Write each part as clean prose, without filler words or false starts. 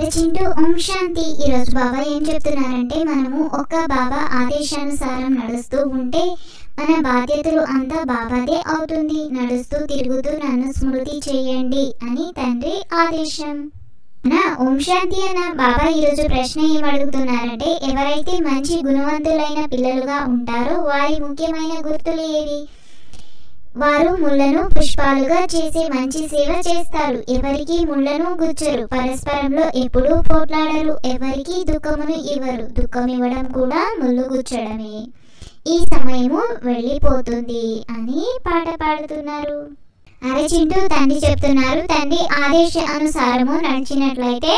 అరే చింటూ, ఓం శాంతి. ఈరోజు బాబా ఏం చెప్తున్నారంటే, మనము ఒక బాబా ఆదేశానుసారం నడుస్తూ ఉంటే మన బాధ్యతలు అంతా బాబాదే అవుతుంది. నడుస్తూ తిరుగుతూ నన్ను స్మృతి చేయండి అని తండ్రి ఆదేశం. ఓం శాంతి అన్న బాబా ఈరోజు ప్రశ్న ఏమడుగుతున్నారంటే, ఎవరైతే మంచి గుణవంతులైన పిల్లలుగా ఉంటారో వారి ముఖ్యమైన గుర్తులు ఏవి? వారు ముళ్లను పుష్పాలుగా చేసే మంచి సేవ చేస్తారు. ఎవరికి ముళ్లను గుచ్చరు. పరస్పరంలో ఎప్పుడూ పోట్లాడరు. ఎవరికి దుఃఖమును ఇవ్వరు. దుఃఖం ఇవ్వడం కూడా ముళ్ళు గుచ్చడమే. ఈ సమయము వెళ్ళిపోతుంది అని పాట పాడుతున్నారు. అరే చింటూ, తండ్రి చెప్తున్నారు, తండ్రి ఆదేశ అనుసారము నడిచినట్లయితే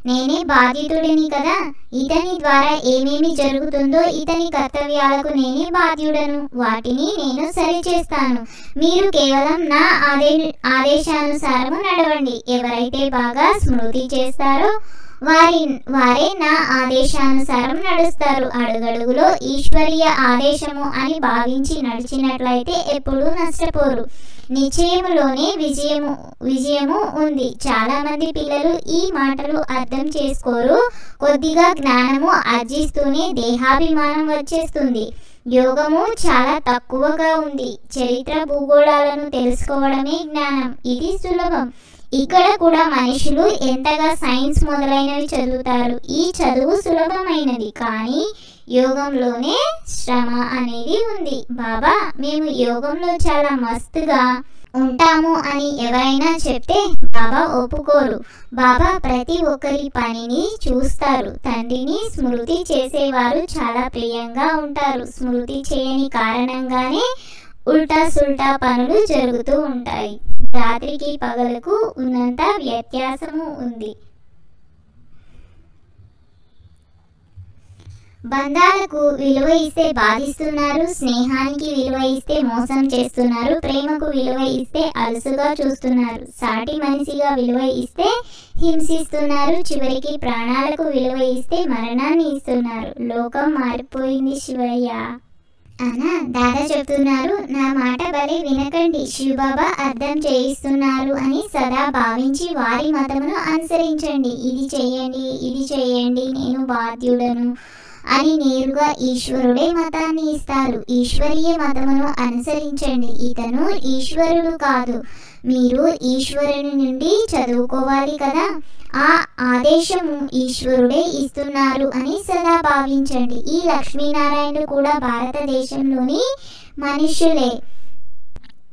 నేనే బాధ్యుడిని కదా. ఇతని ద్వారా ఏమేమి జరుగుతుందో ఇతని కర్తవ్యాలకు నేనే బాధ్యుడను. వాటిని నేను సరిచేస్తాను. మీరు కేవలం నా ఆదేశానుసారము నడవండి. ఎవరైతే బాగా స్మృతి చేస్తారో వారే నా ఆదేశానుసారం నడుస్తారు. అడుగడుగులో ఈశ్వరీయ ఆదేశము అని భావించి నడిచినట్లయితే ఎప్పుడూ నష్టపోరు. నిశ్చయములోనే విజయము ఉంది. చాలా మంది పిల్లలు ఈ మాటలు అర్థం చేసుకోరు. కొద్దిగా జ్ఞానము ఆర్జిస్తూనే దేహాభిమానం వచ్చేస్తుంది. యోగము చాలా తక్కువగా ఉంది. చరిత్ర భూగోళాలను తెలుసుకోవడమే జ్ఞానం. ఇది సులభం. ఇక్కడ కూడా మనుషులు ఎంతగా సైన్స్ మొదలైనవి చదువుతారు. ఈ చదువు సులభమైనది, కానీ యోగంలోనే శ్రమ అనేది ఉంది. బాబా, మేము యోగంలో చాలా మస్తుగా ఉంటాము అని ఎవరైనా చెప్తే బాబా ఒప్పుకోరు. బాబా ప్రతి ఒక్కరి పనిని చూస్తారు. తండ్రిని స్మృతి చేసేవారు చాలా ప్రియంగా ఉంటారు. స్మృతి చేయని కారణంగానే ఉల్టా సుల్టా పనులు జరుగుతూ ఉంటాయి. రాత్రికి పగలకు ఉన్నంత వ్యత్యాసము ఉంది. బంధాలకు విలువ ఇస్తే బాధిస్తున్నారు. స్నేహానికి విలువ ఇస్తే మోసం చేస్తున్నారు. ప్రేమకు విలువ ఇస్తే అలుసుగా చూస్తున్నారు. సాటి మనిషిగా విలువ ఇస్తే హింసిస్తున్నారు. చివరికి ప్రాణాలకు విలువ ఇస్తే మరణాన్ని ఇస్తున్నారు. లోకం మారిపోయింది శివయ్య అన్న దాదా చెప్తున్నారు. నా మాట బలి వినకండి. శివబాబా అర్థం చేయిస్తున్నారు అని సదా భావించి వారి మతమును అనుసరించండి. ఇది చేయండి, నేను బాధ్యుడను అని నేరుగా ఈశ్వరుడే మతాన్ని ఇస్తారు. ఈశ్వరీయ మతమును అనుసరించండి. ఇతను ఈశ్వరుడు కాదు. మీరు ఈశ్వరుని నుండి చదువుకోవాలి కదా. ఆ ఆదేశము ఈశ్వరుడే ఇస్తున్నారు అని సదా భావించండి. ఈ లక్ష్మీనారాయణుడు కూడా భారతదేశంలోని మనుష్యులే.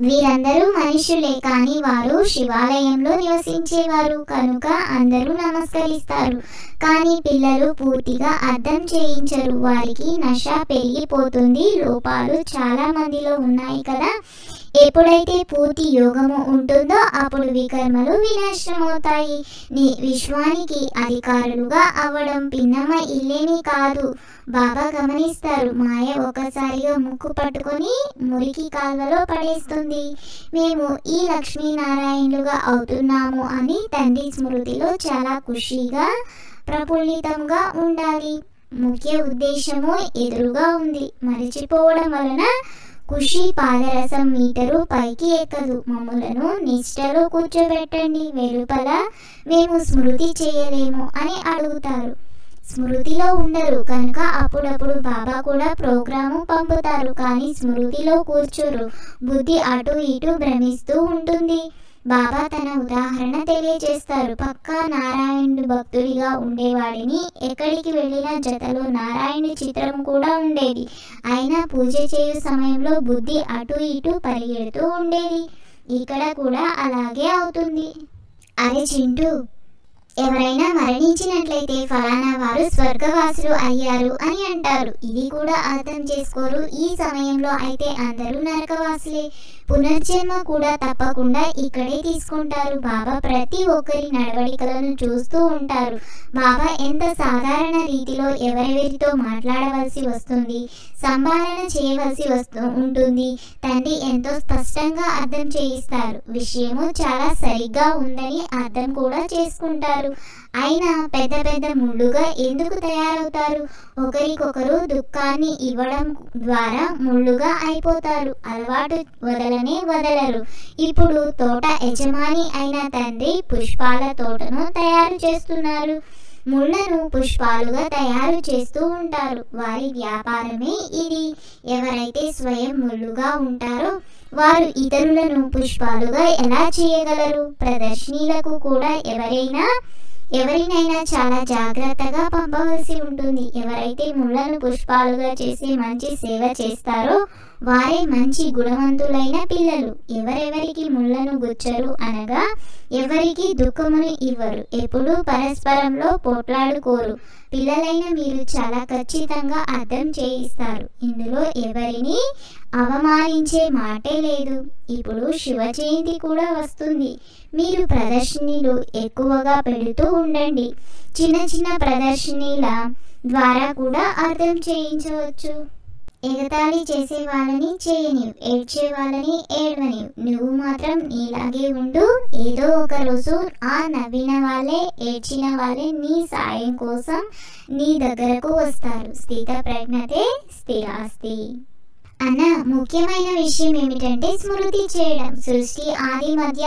వీరందరూ మనుషులే, కానీ వారు శివాలయంలో నివసించేవారు కనుక అందరూ నమస్కరిస్తారు. కానీ పిల్లలు పూర్తిగా అర్థం చేయించరు. వారికి నష పెరిగిపోతుంది. లోపాలు చాలా మందిలో ఉన్నాయి కదా. ఎప్పుడైతే పూర్తి యోగము ఉంటుందో అప్పుడు వికర్మలు వినాశనమవుతాయి. విశ్వానికి అధికారులుగా అవ్వడం పిన్నమ్మ ఇల్లేమీ కాదు. బాబా గమనిస్తారు. మాయ ఒకసారిగా ముక్కు పట్టుకొని మురికి కాల్వలో పడేస్తుంది. మేము ఈ లక్ష్మీనారాయణులుగా అవుతున్నాము అని తండ్రి స్మృతిలో చాలా ఖుషీగా ప్రఫుల్లితంగా ఉండాలి. ముఖ్య ఉద్దేశము ఎదురుగా ఉంది. మరిచిపోవడం వలన ఖుషి పాదరసం మీటరు పైకి ఎక్కదు. మమ్ములను నిష్ఠలో కూర్చోబెట్టండి. వెలుపల మేము స్మృతి చేయలేము అని అడుగుతారు. స్మృతిలో ఉండరు కనుక అప్పుడప్పుడు బాబా కూడా ప్రోగ్రాము పంపుతారు, కానీ స్మృతిలో కూర్చోరు. బుద్ధి అటు ఇటు భ్రమిస్తూ ఉంటుంది. బాబా తన ఉదాహరణ తెలియజేస్తారు. పక్కా నారాయణుడు భక్తుడిగా ఉండేవాడిని. ఎక్కడికి వెళ్ళిన జతలో నారాయణుడి చిత్రం కూడా ఉండేది. అయినా పూజ చేయు సమయంలో బుద్ధి అటు ఇటు పరిగెడుతూ ఉండేది. ఇక్కడ కూడా అలాగే అవుతుంది. అరే చింటూ, ఎవరైనా మరణించినట్లయితే ఫలానా వారు స్వర్గవాసులు అయ్యారు అని అంటారు. ఇది కూడా అర్థం చేసుకోరు. ఈ సమయంలో అయితే అందరూ నరకవాసులే. పునర్జన్మ కూడా తప్పకుండా ఇక్కడే తీసుకుంటారు. బాబా ప్రతి ఒక్కరి నడవడికలను చూస్తూ ఉంటారు. బాబా ఎంత సాధారణ రీతిలో ఎవరెవరితో మాట్లాడవలసి వస్తుంది, సంభాషణ చేయవలసి ఉంటుంది. తండ్రి ఎంతో స్పష్టంగా అర్థం చేయిస్తారు. విషయము చాలా సరిగ్గా ఉందని అర్థం కూడా చేసుకుంటారు. ఉంటారు. అయినా పెద్ద పెద్ద ముళ్ళుగా ఎందుకు తయారవుతారు? ఒకరికొకరు దుఃఖాన్ని ఇవ్వడం ద్వారా ముళ్ళుగా అయిపోతారు. అలవాటు వదలరు. ఇప్పుడు తోట యజమాని అయిన తండ్రి పుష్పాల తోటను తయారు చేస్తున్నారు. ముళ్లను పుష్పాలుగా తయారు చేస్తూ ఉంటారు. వారి వ్యాపారమే ఇది. ఎవరైతే స్వయం ముళ్ళుగా ఉంటారో వారు ఇతరులను పుష్పాలుగా ఎలా చేయగలరు? ప్రదర్శనలకు కూడా ఎవరినైనా చాలా జాగ్రత్తగా పంపవలసి ఉంటుంది. ఎవరైతే ముళ్లను పుష్పాలుగా చేసి మంచి సేవ చేస్తారో వారే మంచి గుణవంతులైన పిల్లలు. ఎవరెవరికి ముళ్లను గుచ్చరు అనగా ఎవరికి దుఃఖమును ఇవ్వరు. ఎప్పుడూ పరస్పరంలో పోట్లాడుకోరు. పిల్లలైన మీరు చాలా ఖచ్చితంగా అర్థం చేయిస్తారు. ఇందులో ఎవరిని అవమానించే మాటే లేదు. ఇప్పుడు శివ జయంతి కూడా వస్తుంది. మీరు ప్రదర్శనలు ఎక్కువగా పెడుతూ ఉండండి. చిన్న చిన్న ప్రదర్శనల ద్వారా కూడా అర్థం చేయించవచ్చు. ఎగతాళి చేసే వాళ్ళని చేయనివ్వు, ఏడ్చే వాళ్ళని ఏడవనివ్వు. నువ్వు మాత్రం నీలాగే ఉండు. ఏదో ఒక రోజు ఆ నవ్విన వాళ్ళే, ఏడ్చిన వాళ్ళే నీ సాయం కోసం నీ దగ్గరకు వస్తారు. స్థిత ప్రజ్ఞతే స్థిరాస్తి. అన్న ముఖ్యమైన విషయం ఏమిటంటే స్మృతి చేయడం. సృష్టి ఆది మధ్య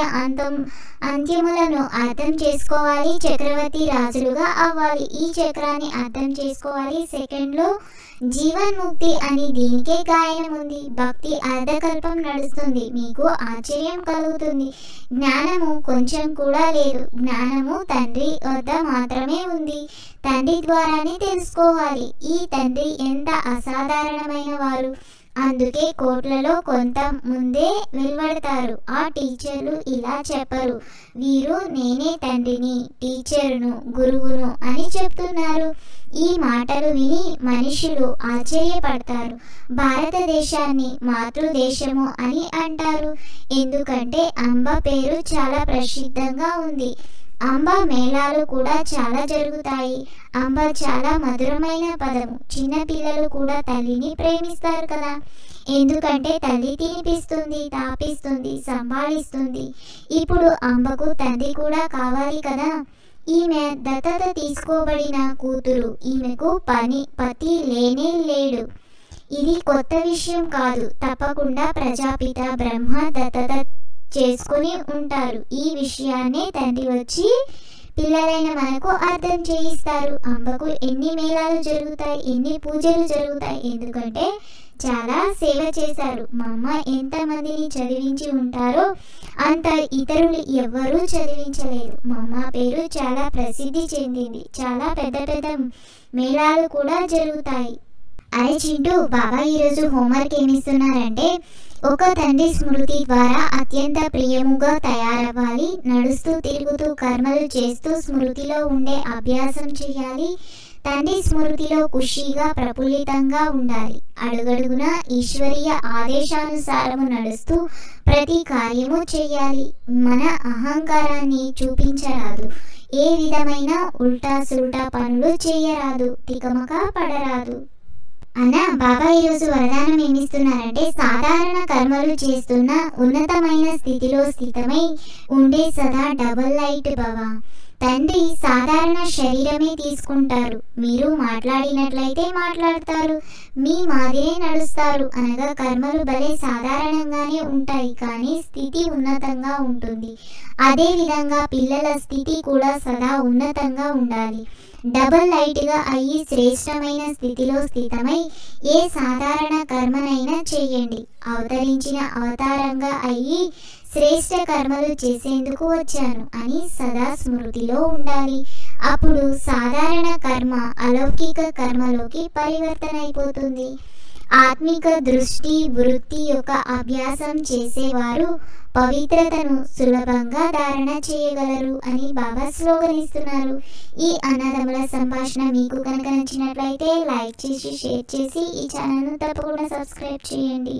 అంత్యములను అర్థం చేసుకోవాలి. చక్రవర్తి రాజులుగా అవ్వాలి. ఈ చక్రాన్ని అర్థం చేసుకోవాలి. సెకండ్లో జీవన్ముక్తి అని దీనికే గాయనం ఉంది. భక్తి అర్ధకల్పం నడుస్తుంది. మీకు ఆశ్చర్యం కలుగుతుంది. జ్ఞానము కొంచెం కూడా లేదు. జ్ఞానము తండ్రి వద్ద మాత్రమే ఉంది. తండ్రి ద్వారానే తెలుసుకోవాలి. ఈ తండ్రి ఎంత అసాధారణమైన వారు. అందుకే కోట్లలో కొంత ముందే వెలువడతారు. ఆ టీచర్లు ఇలా చెప్పరు. వీరు నేనే తండ్రిని, టీచరును, గురువును అని చెప్తున్నారు. ఈ మాటలు విని మనుషులు ఆశ్చర్యపడతారు. భారతదేశాన్ని మాతృదేశము అని అంటారు. ఎందుకంటే అంబ పేరు చాలా ప్రసిద్ధంగా ఉంది. అంబ మేళాలు కూడా చాలా జరుగుతాయి. అంబ చాలా మధురమైన పదము. చిన్న పిల్లలు కూడా తల్లిని ప్రేమిస్తారు కదా. ఎందుకంటే తల్లి తినిపిస్తుంది, తాపిస్తుంది, సంభాళిస్తుంది. ఇప్పుడు అంబకు తండ్రి కూడా కావాలి కదా. ఈమె దత్తత తీసుకోబడిన కూతురు. ఈమెకు పతి లేనే లేడు. ఇది కొత్త విషయం కాదు. తప్పకుండా ప్రజాపిత బ్రహ్మ దత్తత చేసుకుని ఉంటారు. ఈ విషయాన్నే తండ్రి వచ్చి పిల్లలైన మనకు అర్థం చేయిస్తారు. అంబకు ఎన్ని మేళాలు జరుగుతాయి, ఎన్ని పూజలు జరుగుతాయి. ఎందుకంటే చాలా సేవ చేశారు. మా అమ్మ ఎంతమందిని చదివించి ఉంటారో అంత ఇతరులు ఎవ్వరూ చదివించలేదు. మా అమ్మ పేరు చాలా ప్రసిద్ధి చెందింది. చాలా పెద్ద పెద్ద మేళాలు కూడా జరుగుతాయి. అరే చింటూ, బాబా ఈరోజు హోంవర్క్ ఏమిస్తున్నారంటే ఒక తండ్రి స్మృతి ద్వారా అత్యంత ప్రియముగా తయారవ్వాలి. నడుస్తూ తిరుగుతూ కర్మలు చేస్తూ స్మృతిలో ఉండే అభ్యాసం చేయాలి. తండ్రి స్మృతిలో ఖుషీగా ప్రఫుల్లితంగా ఉండాలి. అడుగడుగున ఈశ్వరీయ ఆదేశానుసారము నడుస్తూ ప్రతి కార్యము చేయాలి. మన అహంకారాన్ని చూపించరాదు. ఏ విధమైన ఉల్టా సుల్టా పనులు చేయరాదు. తికమక పడరాదు. అన్న బాబా ఈరోజు వరదానం ఏమిస్తున్నారంటే సాధారణ కర్మలు చేస్తున్న ఉన్నతమైన స్థితిలో స్థితమై ఉండే సదా డబుల్ లైట్ భవ. తండ్రి సాధారణ శరీరమే తీసుకుంటారు. మీరు మాట్లాడినట్లయితే మాట్లాడతారు, మీ మాదిరే నడుస్తారు. అనగా కర్మలు భలే సాధారణంగానే ఉంటాయి, కానీ స్థితి ఉన్నతంగా ఉంటుంది. అదే విధంగా పిల్లల స్థితి కూడా సదా ఉన్నతంగా ఉండాలి. డబుల్ లైట్గా అయ్యి శ్రేష్టమైన స్థితిలో స్థితమై ఏ సాధారణ కర్మనైనా చేయండి. అవతరించిన అవతారంగా అయ్యి శ్రేష్ట కర్మలు చేసేందుకు వచ్చాను అని సదా స్మృతిలో ఉండాలి. అప్పుడు సాధారణ కర్మ అలౌకిక కర్మలోకి పరివర్తన అయిపోతుంది. ఆత్మిక దృష్టి వృత్తి యొక్క అభ్యాసం చేసేవారు పవిత్రతను సులభంగా ధారణ చేయగలరు అని బాబా స్లోగన్ ఇస్తున్నారు. ఈ అన్నదమ్ముల సంభాషణ మీకు కనుక నచ్చినట్లయితే లైక్ చేసి షేర్ చేసి ఈ ఛానల్ను తప్పకుండా సబ్స్క్రైబ్ చేయండి.